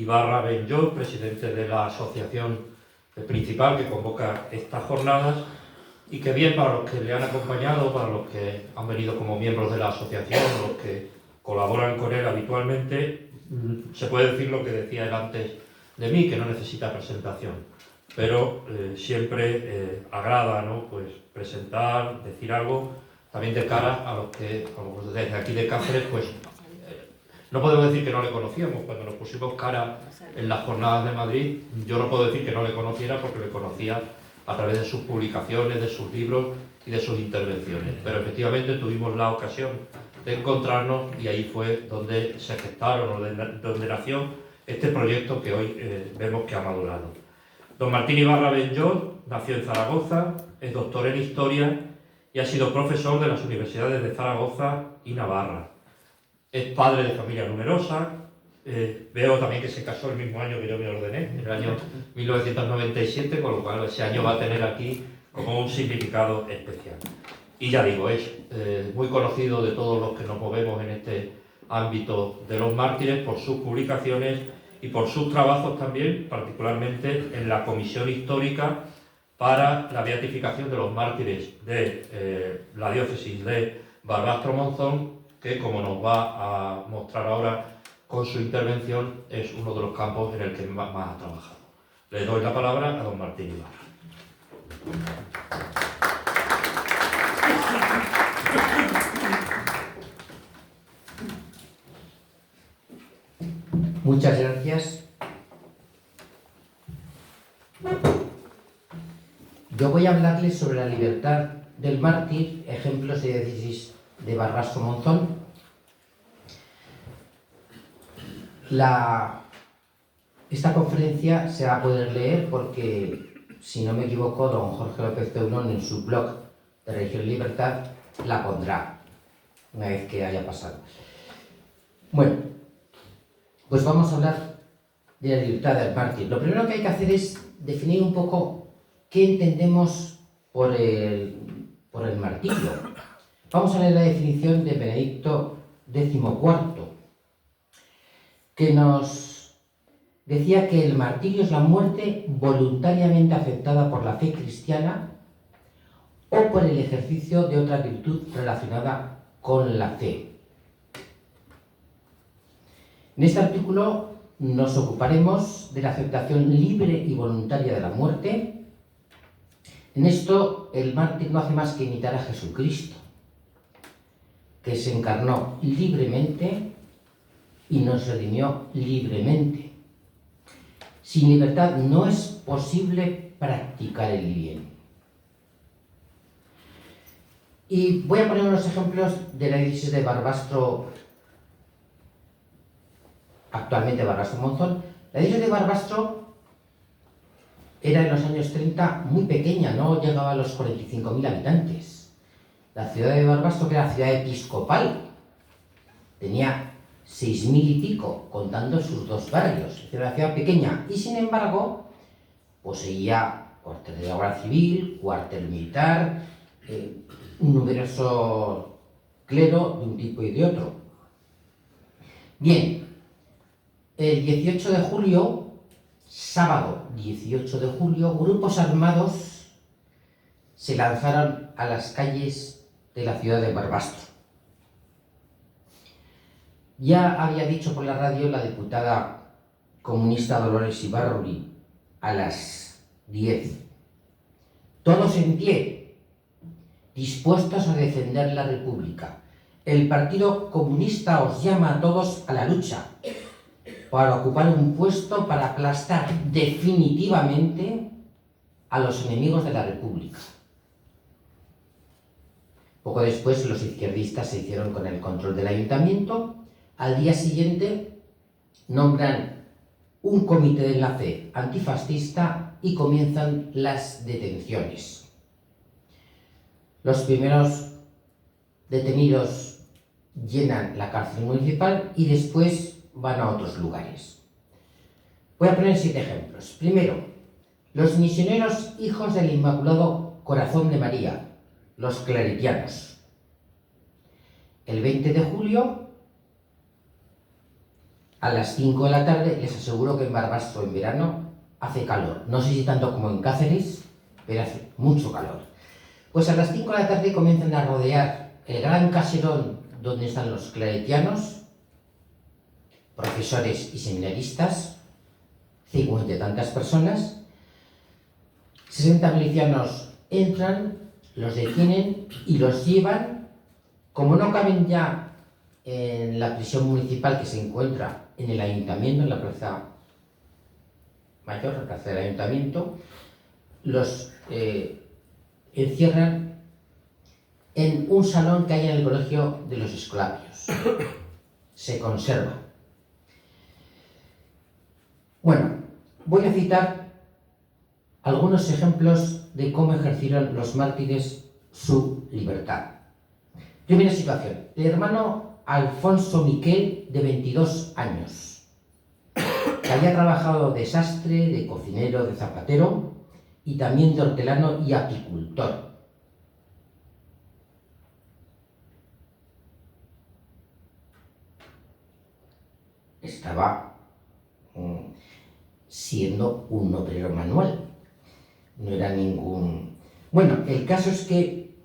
Ibarra Benjó, presidente de la asociación principal que convoca estas jornadas, y que bien para los que le han acompañado, para los que han venido como miembros de la asociación, los que colaboran con él habitualmente, se puede decir lo que decía él antes de mí, que no necesita presentación, pero siempre agrada, ¿no?, pues presentar, decir algo, también de cara a los que, como desde aquí de Cáceres, pues no podemos decir que no le conocíamos. Cuando nos pusimos cara en las jornadas de Madrid, yo no puedo decir que no le conociera, porque le conocía a través de sus publicaciones, de sus libros y de sus intervenciones. Pero efectivamente tuvimos la ocasión de encontrarnos y ahí fue donde se gestaron, o donde nació este proyecto que hoy vemos que ha madurado. Don Martín Ibarra Benjó nació en Zaragoza, es doctor en Historia y ha sido profesor de las universidades de Zaragoza y Navarra. Es padre de familia numerosa. Veo también que se casó el mismo año que yo me ordené, en el año 1997, con lo cual ese año va a tener aquí como un significado especial. Y ya digo, es muy conocido de todos los que nos movemos en este ámbito de los mártires por sus publicaciones y por sus trabajos también, particularmente en la Comisión Histórica para la beatificación de los mártires de la diócesis de Barbastro-Monzón, que, como nos va a mostrar ahora con su intervención, es uno de los campos en el que más ha trabajado. Le doy la palabra a don Martín Ibarra. Muchas gracias. Yo voy a hablarles sobre la libertad del mártir, ejemplos de diócesis de Barbastro-Monzón. Esta conferencia se va a poder leer porque, si no me equivoco, don Jorge López Teulón en su blog de Religión y Libertad la pondrá una vez que haya pasado. Bueno, pues vamos a hablar de la libertad del mártir. Lo primero que hay que hacer es definir un poco qué entendemos por el martirio. Vamos a leer la definición de Benedicto XIV, que nos decía que el martirio es la muerte voluntariamente aceptada por la fe cristiana o por el ejercicio de otra virtud relacionada con la fe. En este artículo nos ocuparemos de la aceptación libre y voluntaria de la muerte. En esto, el mártir no hace más que imitar a Jesucristo, que se encarnó libremente y nos redimió libremente. Sin libertad no es posible practicar el bien. Y voy a poner unos ejemplos de la diócesis de Barbastro, actualmente Barbastro-Monzón. La diócesis de Barbastro era en los años 30 muy pequeña, no llegaba a los 45.000 habitantes. La ciudad de Barbastro, que era la ciudad episcopal, tenía 6.000 y pico, contando sus dos barrios. Era una ciudad pequeña y, sin embargo, poseía cuartel de la Guardia Civil, cuartel militar, un numeroso clero de un tipo y de otro. Bien, el 18 de julio, sábado 18 de julio, grupos armados se lanzaron a las calles de la ciudad de Barbastro. Ya había dicho por la radio la diputada comunista Dolores Ibarruri a las 10. Todos en pie, dispuestos a defender la República. El Partido Comunista os llama a todos a la lucha para ocupar un puesto para aplastar definitivamente a los enemigos de la República. Poco después los izquierdistas se hicieron con el control del ayuntamiento. Al día siguiente nombran un comité de enlace antifascista y comienzan las detenciones. Los primeros detenidos llenan la cárcel municipal y después van a otros lugares. Voy a poner 7 ejemplos. Primero, los misioneros hijos del Inmaculado Corazón de María, los claretianos. El 20 de julio a las 5 de la tarde, les aseguro que en Barbastro en verano hace calor. No sé si tanto como en Cáceres, pero hace mucho calor. Pues a las 5 de la tarde comienzan a rodear el gran caserón donde están los claretianos, profesores y seminaristas, 50 y tantas personas. 60 milicianos entran, los detienen y los llevan, como no caben ya en la prisión municipal que se encuentra en el ayuntamiento, en la plaza mayor, la plaza del ayuntamiento, los encierran en un salón que hay en el colegio de los Escolapios. Se conserva. Bueno, voy a citar algunos ejemplos de cómo ejercieron los mártires su libertad. Primera situación. El hermano Alfonso Miquel, de 22 años, que había trabajado de sastre, de cocinero, de zapatero y también de hortelano y apicultor. Estaba siendo un obrero manual. No era ningún... Bueno, el caso es que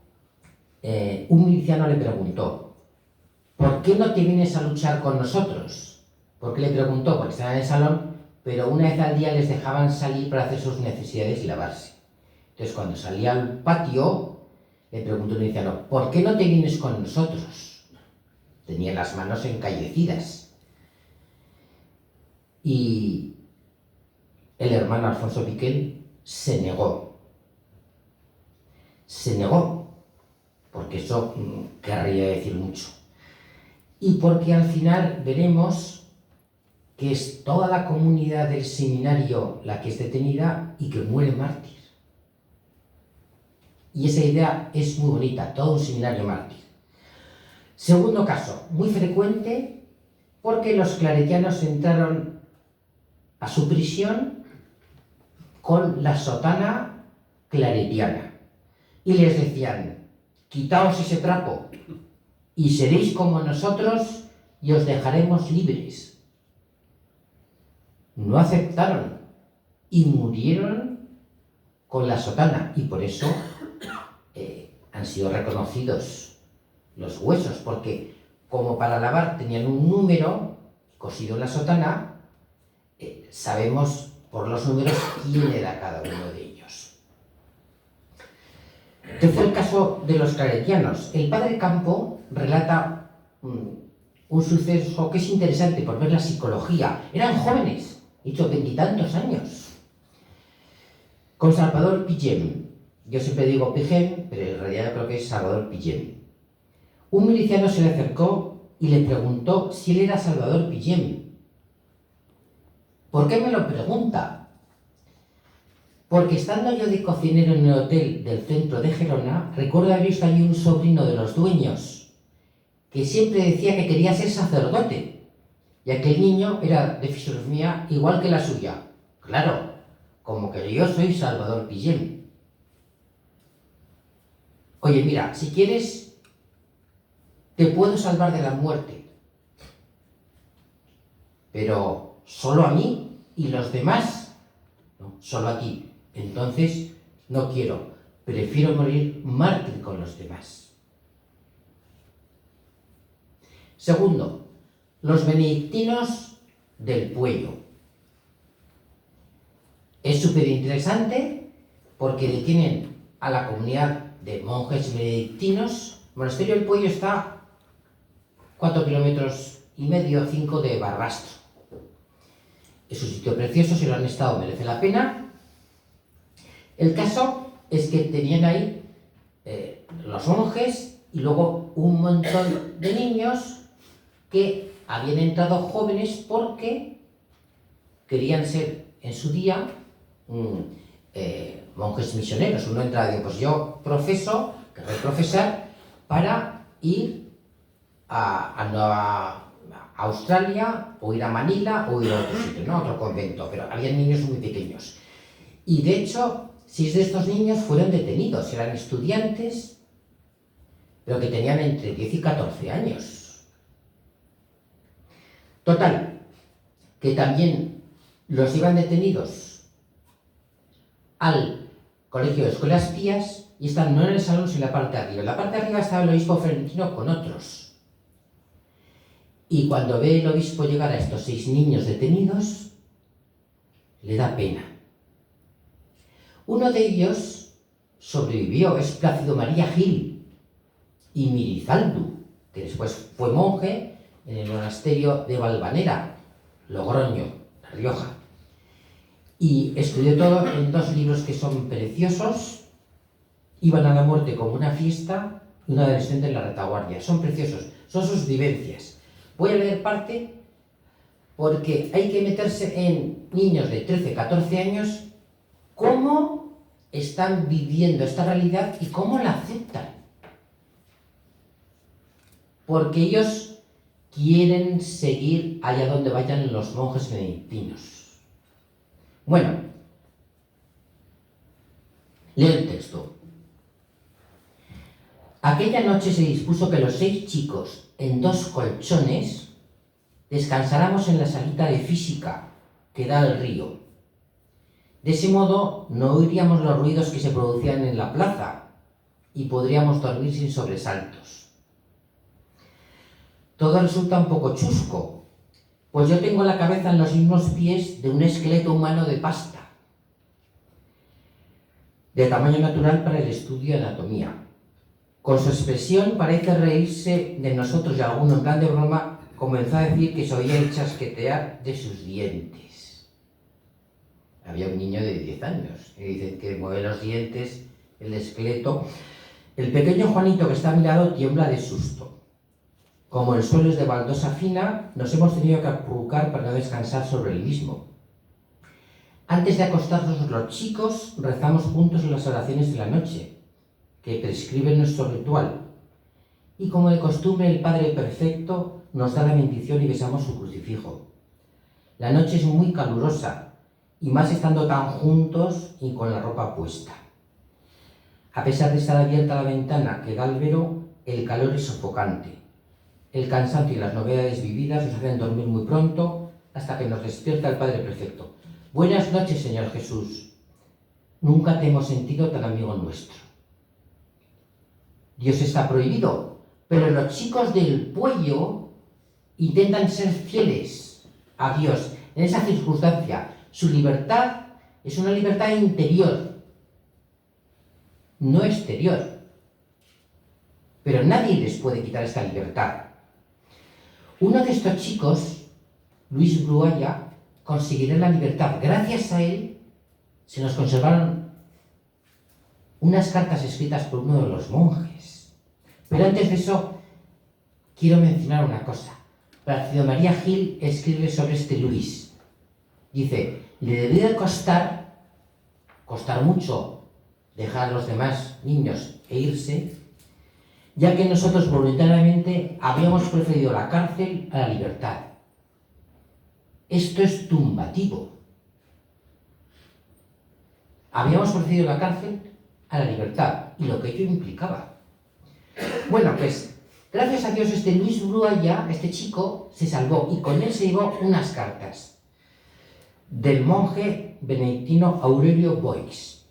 un miliciano le preguntó: ¿por qué no te vienes a luchar con nosotros? ¿Por qué le preguntó? Porque estaban en el salón, pero una vez al día les dejaban salir para hacer sus necesidades y lavarse. Entonces, cuando salía al patio, le preguntó el miliciano: ¿por qué no te vienes con nosotros? Tenía las manos encallecidas. Y el hermano Alfonso Miquel se negó. Se negó, porque eso querría decir mucho. Y porque al final veremos que es toda la comunidad del seminario la que es detenida y que muere mártir. Y esa idea es muy bonita, todo un seminario mártir. Segundo caso, muy frecuente, porque los claretianos entraron a su prisión con la sotana claretiana y les decían: quitaos ese trapo y seréis como nosotros y os dejaremos libres. No aceptaron y murieron con la sotana, y por eso han sido reconocidos los huesos, porque como para lavar tenían un número cosido en la sotana, sabemos por los números quién era cada uno de ellos. Este fue el caso de los claretianos. El padre Campo relata un suceso que es interesante por ver la psicología. Eran jóvenes, hecho 20 y tantos años. Con Salvador Pillem. Yo siempre digo Pillem, pero en realidad creo que es Salvador Pillem. Un miliciano se le acercó y le preguntó si él era Salvador Pillem. ¿Por qué me lo pregunta? Porque estando yo de cocinero en el hotel del centro de Gerona, recuerdo haber visto allí un sobrino de los dueños que siempre decía que quería ser sacerdote, ya que el niño era de fisonomía igual que la suya. Claro, como que yo soy Salvador Pillem. Oye, mira, si quieres, te puedo salvar de la muerte, pero solo a mí y los demás, no, solo a ti. Entonces, no quiero, prefiero morir mártir con los demás. Segundo, los benedictinos del Puello. Es súper interesante porque detienen a la comunidad de monjes benedictinos. El monasterio del Puello está 4,5 kilómetros, 5 de Barbastro. Es un sitio precioso, si lo han estado merece la pena. El caso es que tenían ahí los monjes y luego un montón de niños que habían entrado jóvenes porque querían ser en su día monjes misioneros. Uno entra y dice: pues yo profeso, querré profesar para ir a Nueva Australia, o ir a Manila, o ir a otro sitio, ¿no? Otro convento, pero había niños muy pequeños. Y de hecho, 6 de estos niños fueron detenidos, eran estudiantes, pero que tenían entre 10 y 14 años. Total, que también los llevan detenidos al colegio de escuelas pías y están no en el salón sino en la parte de arriba. En la parte de arriba estaba el obispo Florentino con otros. Y cuando ve el obispo llegar a estos 6 niños detenidos, le da pena. Uno de ellos sobrevivió, es Plácido María Gil y Mirizaldu, que después fue monje en el monasterio de Valvanera, Logroño, La Rioja. Y estudió todo en 2 libros que son preciosos, Iban a la muerte como una fiesta y un adolescente en la retaguardia. Son preciosos, son sus vivencias. Voy a leer parte porque hay que meterse en niños de 13, 14 años, cómo están viviendo esta realidad y cómo la aceptan. Porque ellos quieren seguir allá donde vayan los monjes benedictinos. Bueno, leo el texto. Aquella noche se dispuso que los 6 chicos, en 2 colchones, descansáramos en la salita de física que da al río. De ese modo no oiríamos los ruidos que se producían en la plaza y podríamos dormir sin sobresaltos. Todo resulta un poco chusco, pues yo tengo la cabeza en los mismos pies de un esqueleto humano de pasta, de tamaño natural para el estudio de anatomía. Con su expresión parece reírse de nosotros y alguno en plan de broma comenzó a decir que se oía el chasquetear de sus dientes. Había un niño de 10 años y dice que mueve los dientes, el esqueleto. El pequeño Juanito que está a mi lado tiembla de susto. Como el suelo es de baldosa fina, nos hemos tenido que acurrucar para no descansar sobre el mismo. Antes de acostarnos los chicos, rezamos juntos las oraciones de la noche, que prescribe nuestro ritual. Y como de costumbre el Padre Perfecto nos da la bendición y besamos su crucifijo. La noche es muy calurosa, y más estando tan juntos y con la ropa puesta. A pesar de estar abierta la ventana que da al vero, el calor es sofocante. El cansancio y las novedades vividas nos hacen dormir muy pronto hasta que nos despierta el Padre Perfecto. Buenas noches, Señor Jesús. Nunca te hemos sentido tan amigo nuestro. Dios está prohibido, pero los chicos del Puello intentan ser fieles a Dios en esa circunstancia. Su libertad es una libertad interior, no exterior. Pero nadie les puede quitar esta libertad. Uno de estos chicos, Luis Brualla, conseguirá la libertad. Gracias a él se nos conservaron unas cartas escritas por uno de los monjes. Pero antes de eso, quiero mencionar una cosa. Plácido María Gil escribe sobre este Luis. Dice, le debería costar mucho dejar a los demás niños e irse, ya que nosotros voluntariamente habíamos preferido la cárcel a la libertad. Esto es tumbativo. Habíamos preferido la cárcel a la libertad y lo que ello implicaba. Bueno, pues gracias a Dios este Luis Brualla, este chico, se salvó y con él se llevó unas cartas del monje benedictino Aurelio Boix.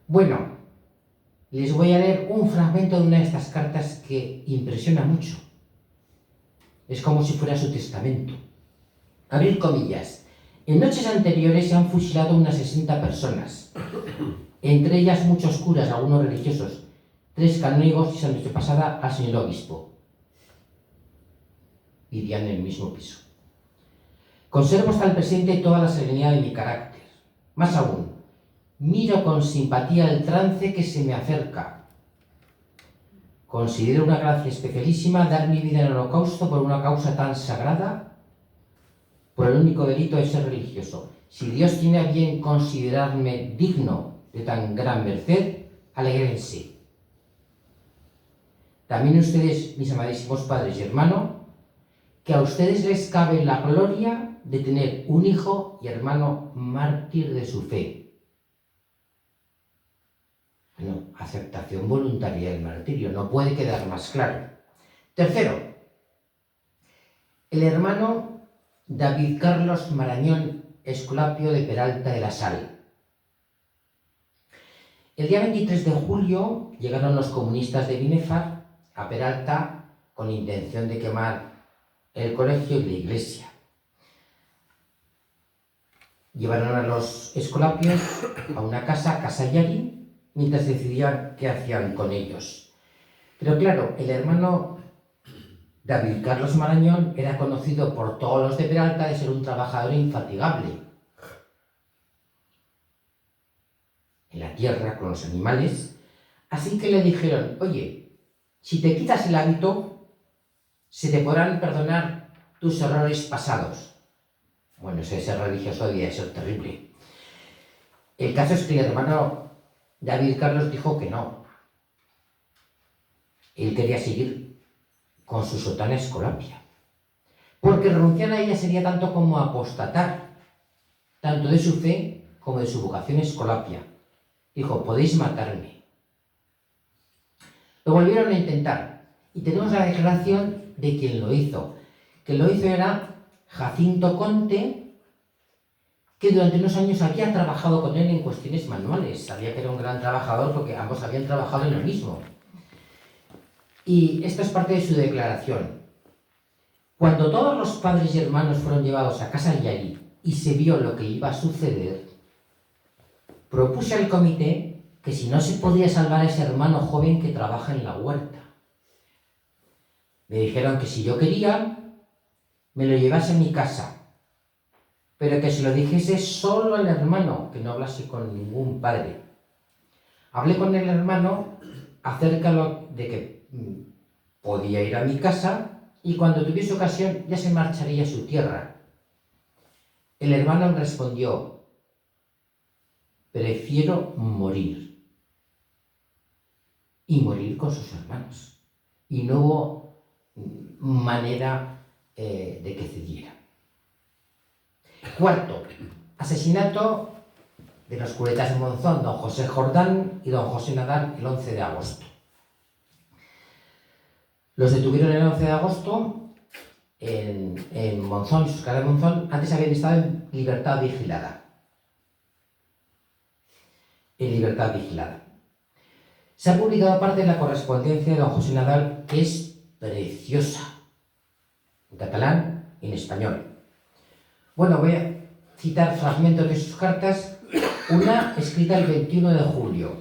Bueno, les voy a leer un fragmento de una de estas cartas que impresiona mucho. Es como si fuera su testamento. Abrir comillas. En noches anteriores se han fusilado unas 60 personas, entre ellas muchos curas, algunos religiosos, 3 canónigos y noche pasada al señor obispo. Vivían en el mismo piso. Conservo hasta el presente toda la serenidad de mi carácter. Más aún, miro con simpatía el trance que se me acerca. Considero una gracia especialísima dar mi vida en holocausto por una causa tan sagrada, por el único delito de ser religioso. Si Dios tiene a bien considerarme digno de tan gran merced, alégrense. También ustedes, mis amadísimos padres y hermanos, que a ustedes les cabe la gloria de tener un hijo y hermano mártir de su fe. Bueno, aceptación voluntaria del martirio, no puede quedar más claro. Tercero, el hermano David Carlos Marañón Esculapio de Peralta de la Sal. El día 23 de julio llegaron los comunistas de Binefar a Peralta con intención de quemar el colegio y la iglesia. Llevaron a los Escolapios a una casa, Casa Yari, mientras decidían qué hacían con ellos. Pero claro, el hermano David Carlos Marañón era conocido por todos los de Peralta de ser un trabajador infatigable en la tierra con los animales, así que le dijeron: oye, si te quitas el hábito, se te podrán perdonar tus errores pasados. Bueno, ese religioso debía ser terrible. El caso es que el hermano David Carlos dijo que no. Él quería seguir con su sotana Escolapia, porque renunciar a ella sería tanto como apostatar, tanto de su fe como de su vocación Escolapia. Dijo: podéis matarme. Lo volvieron a intentar y tenemos la declaración de quien lo hizo. Quien lo hizo era Jacinto Conte, que durante unos años había trabajado con él en cuestiones manuales. Sabía que era un gran trabajador porque ambos habían trabajado en lo mismo. Y esta es parte de su declaración. Cuando todos los padres y hermanos fueron llevados a Casa Yari y se vio lo que iba a suceder, propuse al comité que si no se podía salvar a ese hermano joven que trabaja en la huerta. Me dijeron que si yo quería, me lo llevase a mi casa, pero que se lo dijese solo al hermano, que no hablase con ningún padre. Hablé con el hermano acerca de que podía ir a mi casa y cuando tuviese ocasión ya se marcharía a su tierra. El hermano respondió: prefiero morir. Y morir con sus hermanos. Y no hubo manera de que cediera. Cuarto, asesinato de los curetas de Monzón, don José Jordán y don José Nadal, el 11 de agosto. Los detuvieron el 11 de agosto en Monzón, Suscara de Monzón. Antes habían estado en libertad vigilada. En libertad vigilada. Se ha publicado parte de la correspondencia de don José Nadal, que es preciosa, en catalán y en español. Bueno, voy a citar fragmentos de sus cartas, una escrita el 21 de julio.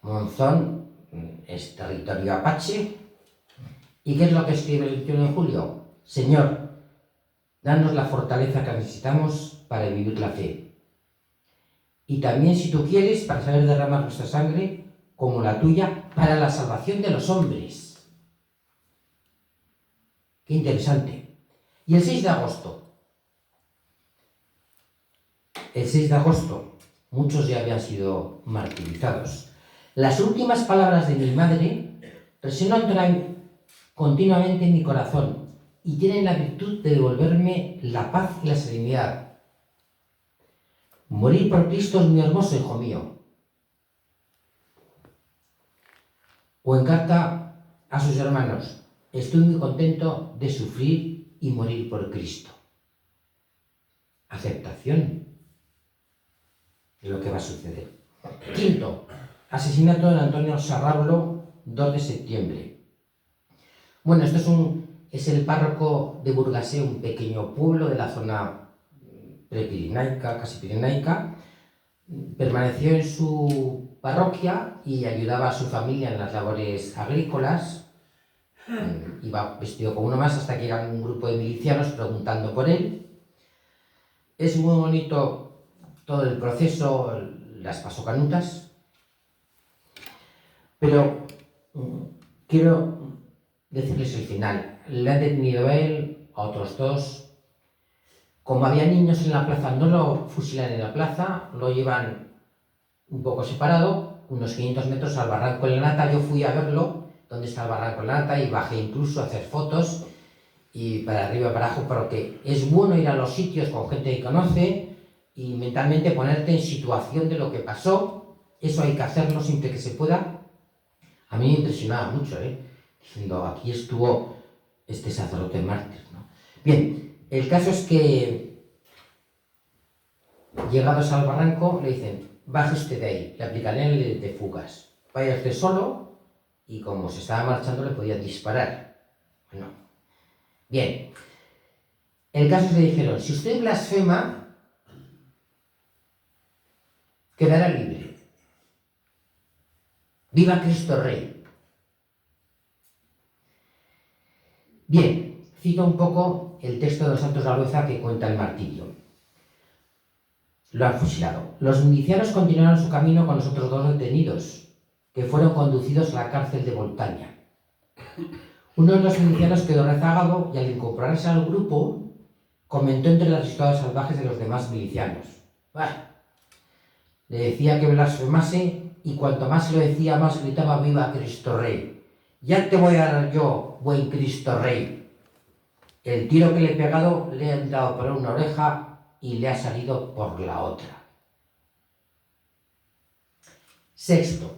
Monzón es territorio apache. ¿Y qué es lo que escribe el 21 de julio? Señor, danos la fortaleza que necesitamos para vivir la fe. Y también, si tú quieres, para saber derramar nuestra sangre, como la tuya, para la salvación de los hombres. Qué interesante. Y el 6 de agosto. El 6 de agosto, muchos ya habían sido martirizados. Las últimas palabras de mi madre resuenan continuamente en mi corazón y tienen la virtud de devolverme la paz y la serenidad. Morir por Cristo es muy hermoso, hijo mío. O en carta a sus hermanos: estoy muy contento de sufrir y morir por Cristo. Aceptación de lo que va a suceder. Quinto, asesinato de Antonio Sarrablo, 2 de septiembre. Bueno, esto es el párroco de Burgasé, un pequeño pueblo de la zona prepirenaica, casi pirenaica. Permaneció en su parroquia y ayudaba a su familia en las labores agrícolas. Iba vestido como uno más hasta que llegan un grupo de milicianos preguntando por él. Es muy bonito todo el proceso, las pasocanutas, pero quiero decirles el final. Le han detenido a él, a otros dos. Como había niños en la plaza, no lo fusilan en la plaza, lo llevan un poco separado, unos 500 metros al barranco de la Nata. Yo fui a verlo, dónde está el barranco de la Nata, y bajé incluso a hacer fotos, y para arriba, para abajo, porque es bueno ir a los sitios con gente que conoce y mentalmente ponerte en situación de lo que pasó. Eso hay que hacerlo siempre que se pueda. A mí me impresionaba mucho, diciendo: aquí estuvo este sacerdote mártir, ¿no? Bien, el caso es que llegados al barranco le dicen, baje usted de ahí, le aplicaré el de fugas. Vaya usted solo y como se estaba marchando le podían disparar. Bueno, bien. El caso es que le dijeron, si usted blasfema, quedará libre. ¡Viva Cristo Rey! Bien, cito un poco el texto de los Santos de la Lueza que cuenta el martirio. Lo han fusilado. Los milicianos continuaron su camino con los otros dos detenidos, que fueron conducidos a la cárcel de Voltaña. Uno de los milicianos quedó rezagado y al incorporarse al grupo, comentó entre los resultados salvajes de los demás milicianos. Le decía que blasfemase y cuanto más lo decía, más gritaba viva Cristo Rey. Ya te voy a dar yo, buen Cristo Rey. El tiro que le he pegado le he entrado por una oreja y le ha salido por la otra. Sexto,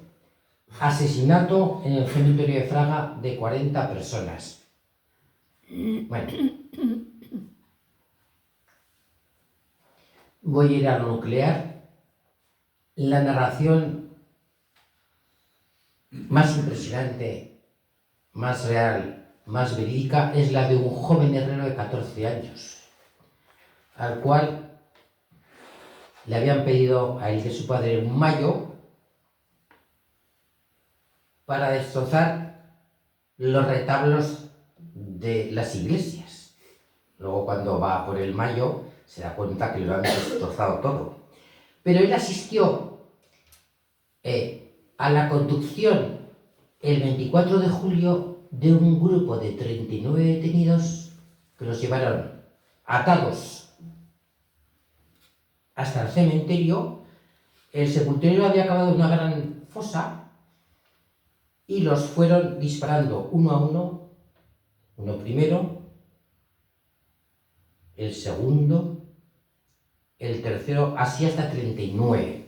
asesinato en el cementerio de Fraga de 40 personas. Bueno, voy a ir a lo nuclear. La narración más impresionante, más real, más verídica es la de un joven herrero de 14 años, al cual le habían pedido a él de su padre un mayo para destrozar los retablos de las iglesias. Luego cuando va por el mayo se da cuenta que lo han destrozado todo. Pero él asistió a la conducción el 24 de julio de un grupo de 39 detenidos que los llevaron atados hasta el cementerio. El sepulturero había acabado en una gran fosa y los fueron disparando uno a uno, uno primero, el segundo, el tercero, así hasta 39.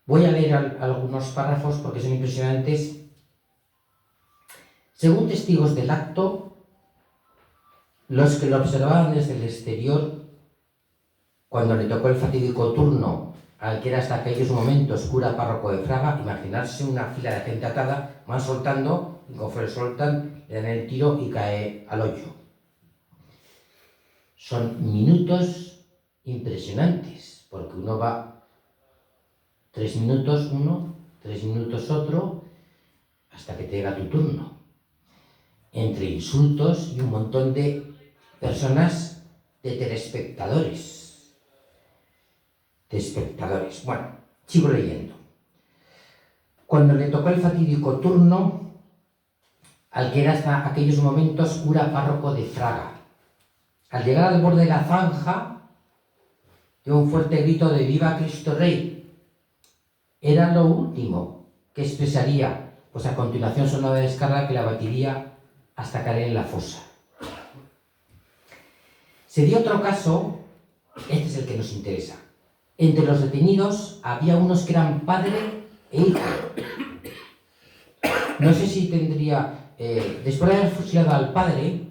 Voy a leer algunos párrafos porque son impresionantes. Según testigos del acto, los que lo observaban desde el exterior, cuando le tocó el fatídico turno al que era hasta aquellos momentos cura párroco de Fraga, imaginarse una fila de gente atada, van soltando, y conforme sueltan, le dan el tiro y cae al hoyo. Son minutos impresionantes, porque uno va 3 minutos uno, 3 minutos otro, hasta que te llega tu turno. Entre insultos y un montón de personas, de telespectadores. De espectadores. Bueno, sigo leyendo. Cuando le tocó el fatídico turno, al que era hasta aquellos momentos cura párroco de Fraga, al llegar al borde de la zanja, dio un fuerte grito de ¡Viva Cristo Rey! Era lo último que expresaría, pues a continuación sonó la descarga que la batiría hasta caer en la fosa. Se dio otro caso, este es el que nos interesa. Entre los detenidos había unos que eran padre e hijo. No sé si tendría, después de haber fusilado al padre,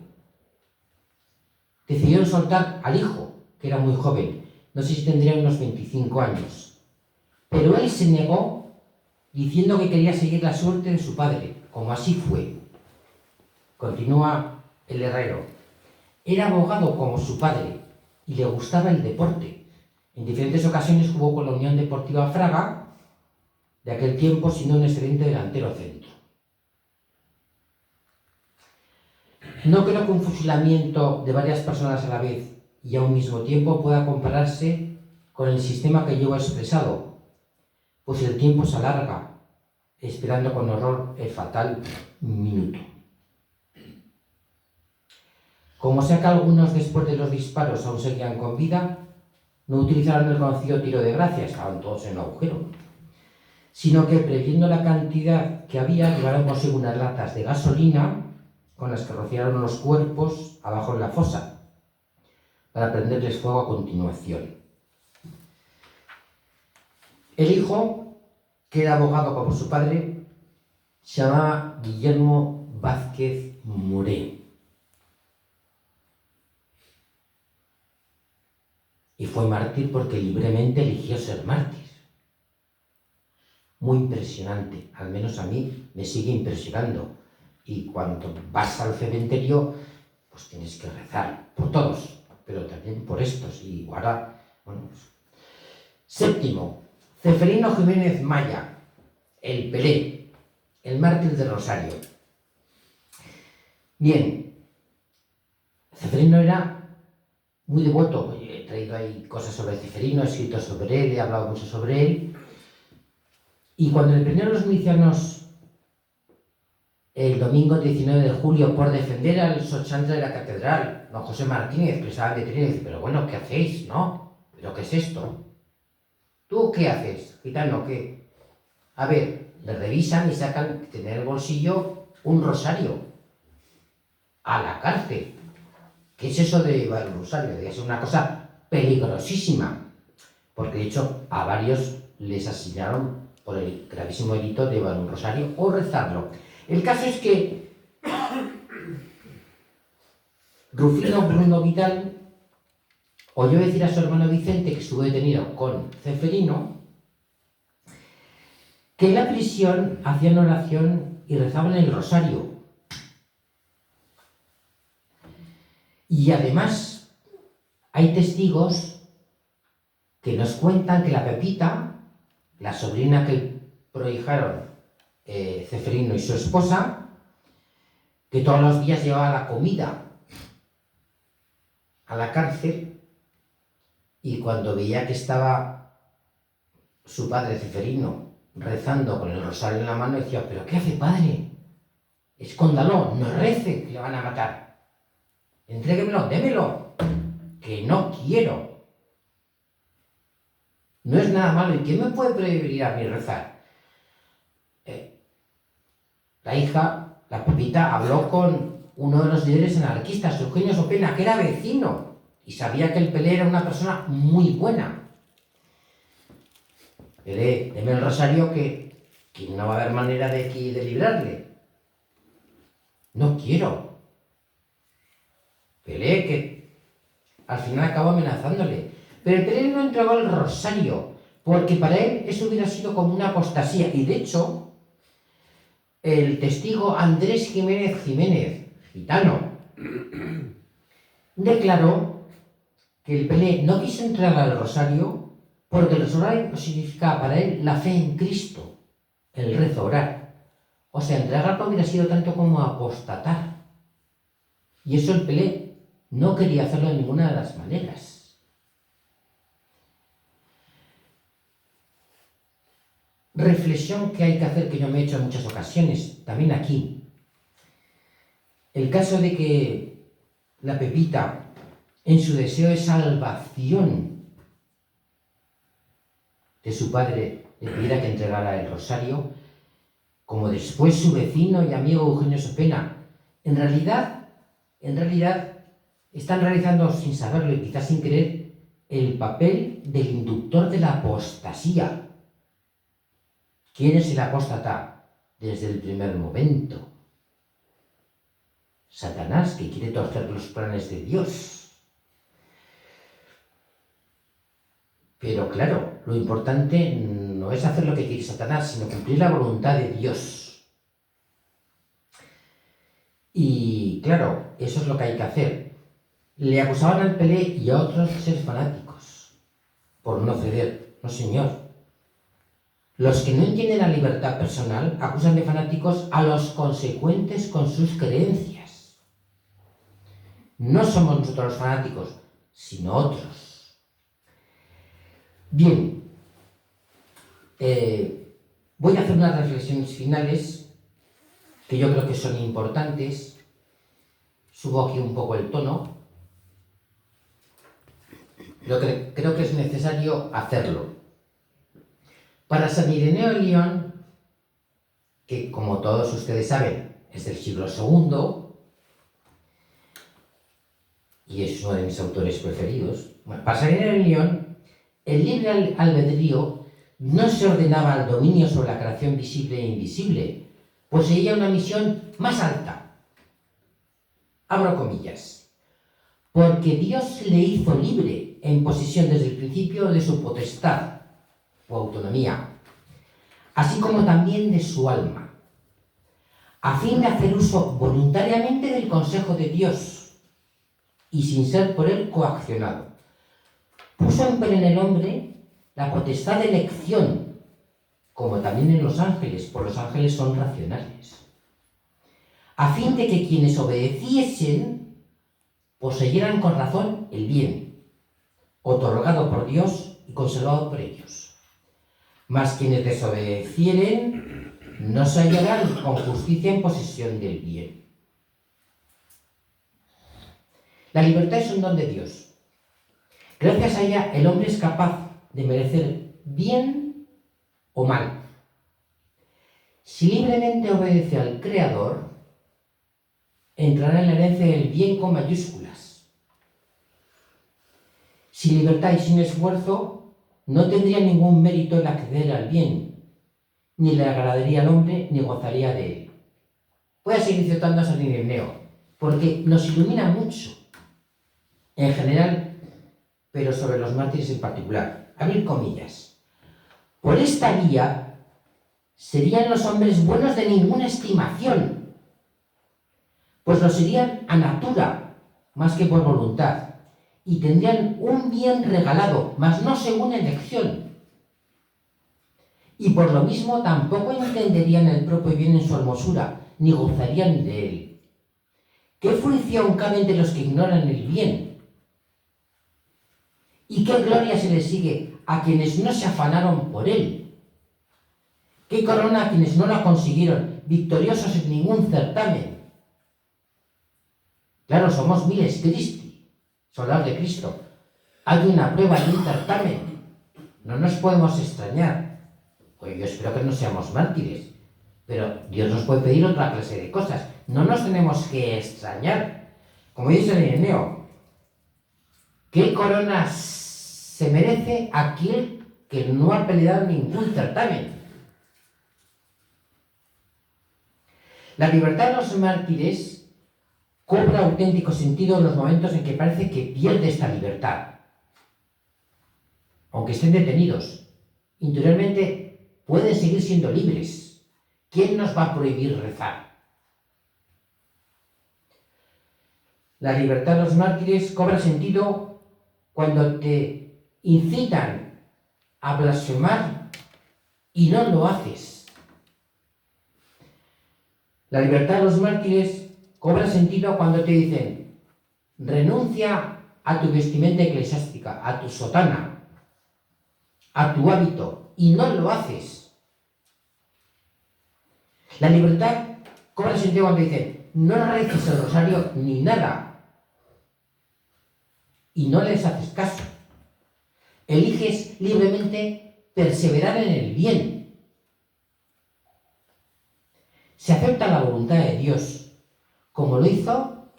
decidieron soltar al hijo, que era muy joven. No sé si tendría unos 25 años. Pero él se negó diciendo que quería seguir la suerte de su padre, como así fue. Continúa el herrero. Era abogado como su padre y le gustaba el deporte. En diferentes ocasiones jugó con la Unión Deportiva Fraga, de aquel tiempo siendo un excelente delantero centro. No creo que un fusilamiento de varias personas a la vez y a un mismo tiempo pueda compararse con el sistema que yo he expresado, pues el tiempo se alarga, esperando con horror el fatal minuto. Como sea que algunos después de los disparos aún seguían con vida, no utilizaron el conocido tiro de gracia, estaban todos en el agujero, sino que previendo la cantidad que había, llevaron consigo unas latas de gasolina con las que rociaron los cuerpos abajo en la fosa, para prenderles fuego a continuación. El hijo, que era abogado como su padre, se llamaba Guillermo Vázquez Muré. Y fue mártir porque libremente eligió ser mártir. Muy impresionante, al menos a mí me sigue impresionando. Y cuando vas al cementerio, pues tienes que rezar por todos, pero también por estos. Y ahora, bueno, pues. Séptimo, Ceferino Jiménez Maya, el Pelé, el mártir de Rosario. Bien, Ceferino era muy devoto. He traído ahí cosas sobre Ceferino, he escrito sobre él, he hablado mucho sobre él. Y cuando le prendieron los milicianos el domingo 19 de julio por defender al sochantre de la catedral, don José Martínez, que estaba detenido, dice, pero bueno, ¿qué hacéis, no? ¿Pero qué es esto? ¿Tú qué haces, gitano? ¿Qué? A ver, le revisan y sacan, tener en el bolsillo un rosario. A la cárcel. ¿Qué es eso de llevar un rosario? Debe ser una cosa peligrosísima. Porque de hecho a varios les asesinaron por el gravísimo delito de llevar un rosario o rezarlo. El caso es que Rufino Bruno Vidal oyó decir a su hermano Vicente, que estuvo detenido con Ceferino, que en la prisión hacían oración y rezaban el rosario. Y además hay testigos que nos cuentan que la Pepita, la sobrina que prohijaron Ceferino y su esposa, que todos los días llevaba la comida a la cárcel, y cuando veía que estaba su padre Ceferino rezando con el rosario en la mano, decía, ¿pero qué hace, padre? Escóndalo, no rece, que le van a matar. Entréguemelo, démelo, que no quiero. No es nada malo. ¿Y quién me puede prohibir a mí rezar? La hija, la Pepita, habló con uno de los líderes anarquistas, Eugenio Sopena, que era vecino, y sabía que el Pelé era una persona muy buena. Pelé, deme el rosario que no va a haber manera de librarle. No quiero. Pelé, que al final acabó amenazándole. Pero el Pelé no entregó el rosario, porque para él eso hubiera sido como una apostasía. Y de hecho, el testigo Andrés Jiménez, gitano, declaró que el Pelé no quiso entregar el rosario porque el rosario significaba para él la fe en Cristo, el rezo, orar. O sea, entregarlo hubiera sido tanto como apostatar. Y eso el Pelé no quería hacerlo de ninguna de las maneras. Reflexión que hay que hacer, que yo me he hecho en muchas ocasiones, también aquí. El caso de que la Pepita, en su deseo de salvación de su padre, le pidiera que entregara el rosario, como después su vecino y amigo Eugenio Sopena, en realidad, están realizando sin saberlo y quizás sin querer el papel del inductor de la apostasía. ¿Quién es el apóstata desde el primer momento? Satanás, que quiere torcer los planes de Dios. Pero claro, lo importante no es hacer lo que quiere Satanás, sino cumplir la voluntad de Dios. Y claro, eso es lo que hay que hacer. Le acusaban al Pelé y a otros de ser fanáticos por no ceder. No, señor. Los que no entienden la libertad personal acusan de fanáticos a los consecuentes con sus creencias. No somos nosotros los fanáticos, sino otros. Bien, voy a hacer unas reflexiones finales que yo creo que son importantes. Subo aquí un poco el tono. Yo creo que es necesario hacerlo. Para San Ireneo de León, que como todos ustedes saben es del siglo II y es uno de mis autores preferidos, bueno, para San Ireneo de León, el libre albedrío no se ordenaba al dominio sobre la creación visible e invisible, poseía una misión más alta, Abro comillas. Porque Dios le hizo libre en posesión desde el principio de su potestad o autonomía, así como también de su alma, a fin de hacer uso voluntariamente del consejo de Dios y sin ser por él coaccionado. Puso en el hombre la potestad de elección, como también en los ángeles, pues los ángeles son racionales, a fin de que quienes obedeciesen poseyeran con razón el bien, otorgado por Dios y conservado por ellos. Mas quienes desobedecieren no se hallarán con justicia en posesión del bien. La libertad es un don de Dios. Gracias a ella el hombre es capaz de merecer bien o mal. Si libremente obedece al Creador, entrará en la herencia del bien con mayúsculas. Sin libertad y sin esfuerzo, no tendría ningún mérito el acceder al bien, ni le agradaría al hombre, ni gozaría de él. Voy a seguir citando a San Ireneo, porque nos ilumina mucho, en general, pero sobre los mártires en particular. Abrir comillas. Por esta vía, serían los hombres buenos de ninguna estimación, pues lo serían a natura, más que por voluntad, y tendrían un bien regalado, mas no según elección. Y por lo mismo tampoco entenderían el propio bien en su hermosura, ni gozarían de él. ¿Qué fruición cabe entre los que ignoran el bien? ¿Y qué gloria se les sigue a quienes no se afanaron por él? ¿Qué corona a quienes no la consiguieron, victoriosos en ningún certamen? Claro, somos miles Christi, soldados de Cristo. Hay una prueba y un certamen. No nos podemos extrañar. Pues yo espero que no seamos mártires, pero Dios nos puede pedir otra clase de cosas. No nos tenemos que extrañar. Como dice el Ireneo, ¿qué corona se merece aquel que no ha peleado ningún certamen? La libertad de los mártires cobra auténtico sentido en los momentos en que parece que pierde esta libertad. Aunque estén detenidos, interiormente pueden seguir siendo libres. ¿Quién nos va a prohibir rezar? La libertad de los mártires cobra sentido cuando te incitan a blasfemar y no lo haces. La libertad de los mártires cobra sentido cuando te dicen: renuncia a tu vestimenta eclesiástica, a tu sotana, a tu hábito, y no lo haces. La libertad cobra sentido cuando dicen: no reces el rosario ni nada, y no les haces caso. Eliges libremente perseverar en el bien. Se acepta la voluntad de Dios, como lo hizo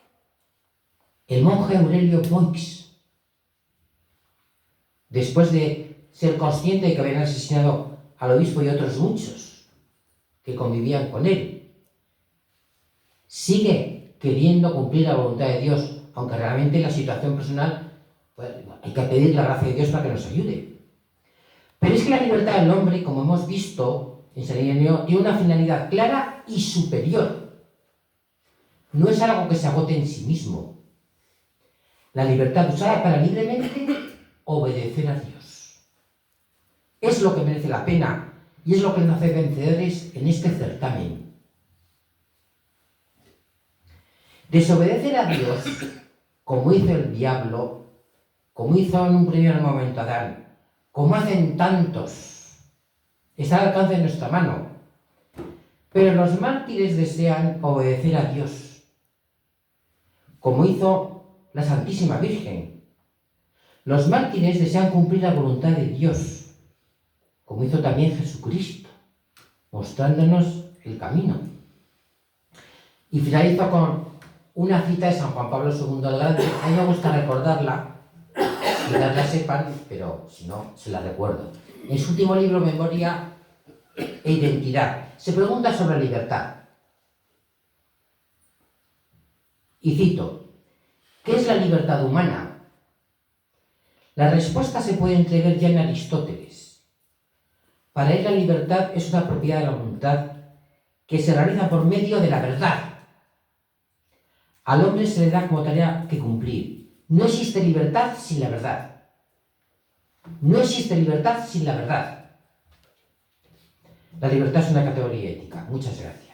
el monje Aurelio Boix, después de ser consciente de que habían asesinado al obispo y otros muchos que convivían con él. Sigue queriendo cumplir la voluntad de Dios, aunque realmente en la situación personal pues, hay que pedir la gracia de Dios para que nos ayude. Pero es que la libertad del hombre, como hemos visto en San Ireneo, tiene una finalidad clara y superior. No es algo que se agote en sí mismo. La libertad usada para libremente obedecer a Dios. Es lo que merece la pena y es lo que nos hace vencedores en este certamen. Desobedecer a Dios, como hizo el diablo, como hizo en un primer momento Adán, como hacen tantos, está al alcance de nuestra mano. Pero los mártires desean obedecer a Dios, como hizo la Santísima Virgen. Los mártires desean cumplir la voluntad de Dios, como hizo también Jesucristo, mostrándonos el camino. Y finalizo con una cita de San Juan Pablo II el Grande. A mí me gusta recordarla, quizás la sepan, pero si no, se la recuerdo. En su último libro, Memoria e Identidad, se pregunta sobre libertad. Y cito, ¿qué es la libertad humana? La respuesta se puede entrever ya en Aristóteles. Para él la libertad es una propiedad de la voluntad que se realiza por medio de la verdad. Al hombre se le da como tarea que cumplir. No existe libertad sin la verdad. No existe libertad sin la verdad. La libertad es una categoría ética. Muchas gracias.